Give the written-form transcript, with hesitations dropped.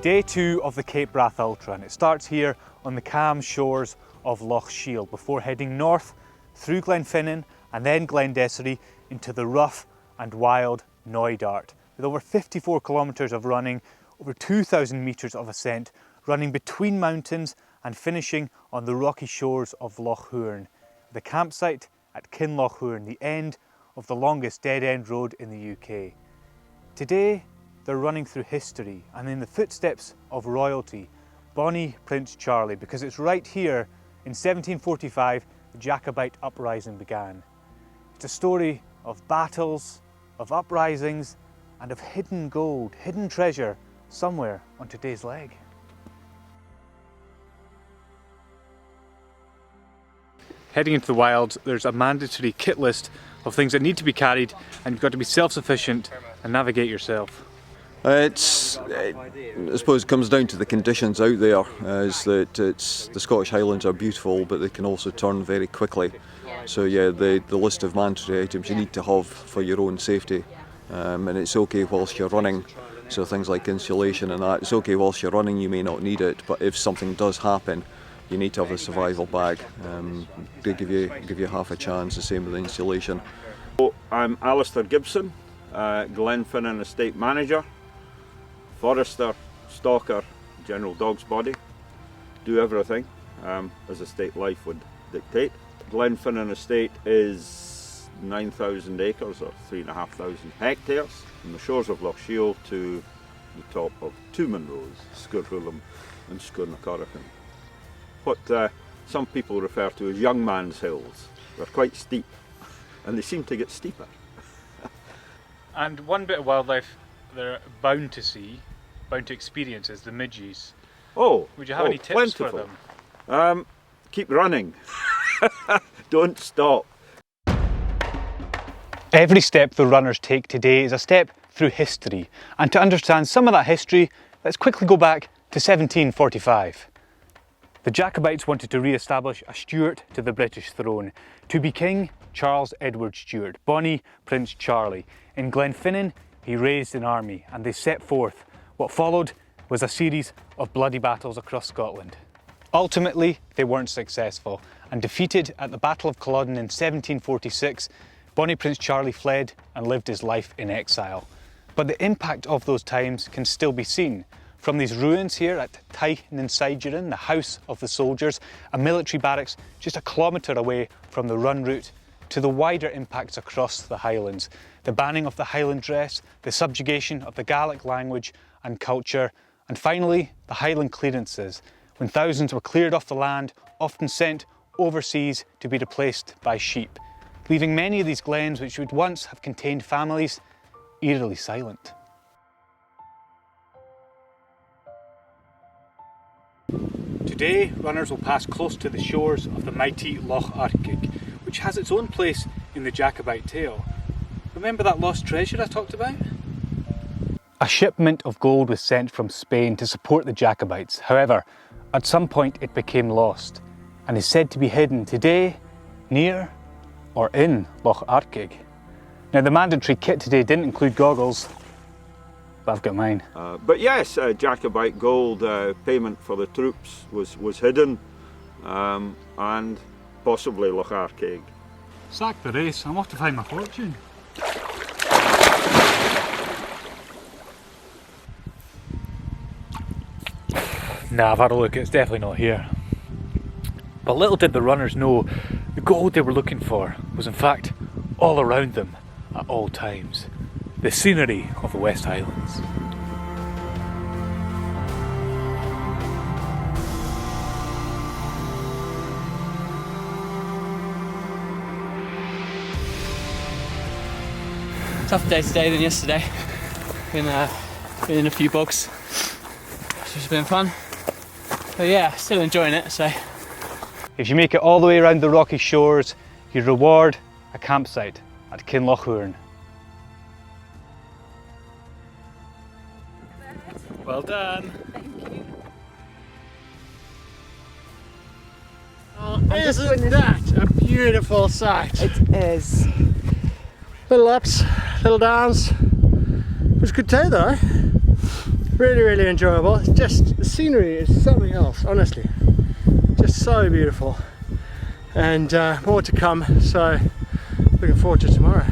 Day 2 of the Cape Wrath Ultra, and it starts here on the calm shores of Loch Shiel before heading north through Glenfinnan and then Glendessery into the rough and wild Knoydart, with over 54 kilometres of running, over 2,000 metres of ascent, running between mountains and finishing on the rocky shores of Loch Hourn, the campsite at Kinloch Hourn, the end of the longest dead-end road in the UK. Today, they're running through history and in the footsteps of royalty, Bonnie Prince Charlie, because it's right here in 1745 the Jacobite uprising began. It's a story of battles, of uprisings, and of hidden gold, hidden treasure somewhere on today's leg. Heading into the wilds, there's a mandatory kit list of things that need to be carried, and you've got to be self-sufficient and navigate yourself. I suppose it comes down to the conditions out there, is that the Scottish Highlands are beautiful, but they can also turn very quickly. So yeah, the list of mandatory items you need to have for your own safety, and it's okay whilst you're running. So things like insulation and that, it's okay whilst you're running, you may not need it, but if something does happen, you need to have a survival bag. They give you half a chance, the same with insulation. I'm Alistair Gibson, Glenfinnan Estate Manager, Forester, Stalker, General Dog's Body. Do everything as estate life would dictate. Glenfinnan Estate is 9,000 acres or 3,500 hectares from the shores of Loch Shiel to the top of two Munros, Sgurhulum and Sgurnacorrigan. What some people refer to as young man's hills. They're quite steep and they seem to get steeper. And one bit of wildlife they're bound to see, bound to experience, is the midges. Oh, would you have any tips plentiful for them? Keep running. Don't stop. Every step the runners take today is a step through history, and to understand some of that history, let's quickly go back to 1745. The Jacobites wanted to re-establish a Stuart to the British throne, to be King Charles Edward Stuart, Bonnie Prince Charlie. In Glenfinnan, he raised an army and they set forth. What followed was a series of bloody battles across Scotland. Ultimately, they weren't successful, and defeated at the Battle of Culloden in 1746, Bonnie Prince Charlie fled and lived his life in exile. But the impact of those times can still be seen. From these ruins here at Tyne-in-Siduran, the House of the Soldiers, a military barracks just a kilometre away from the run route, to the wider impacts across the Highlands, the banning of the Highland dress, the subjugation of the Gaelic language and culture, and finally the Highland clearances, when thousands were cleared off the land, often sent overseas to be replaced by sheep, leaving many of these glens, which would once have contained families, eerily silent. Today, runners will pass close to the shores of the mighty Loch Arkaig, which has its own place in the Jacobite tale. Remember that lost treasure I talked about? A shipment of gold was sent from Spain to support the Jacobites. However, at some point it became lost and is said to be hidden today near or in Loch Arkaig. Now, the mandatory kit today didn't include goggles, but I've got mine. But yes, Jacobite gold payment for the troops was hidden, and possibly Loch Arkaig. Sack the race, I'm off to find my fortune. Nah, I've had a look, it's definitely not here. But little did the runners know, the gold they were looking for was in fact all around them at all times. The scenery of the West Highlands. Tougher day today than yesterday. Been in a few bogs, which has been fun. But yeah, still enjoying it, so. If you make it all the way around the rocky shores, you reward a campsite at Kinloch Hourn. Well done. Thank you. Oh, isn't that a beautiful sight? It is. Little ups, little downs. It was a good day though. Really, really enjoyable. It's just, the scenery is something else, honestly. Just so beautiful. And more to come, so looking forward to tomorrow.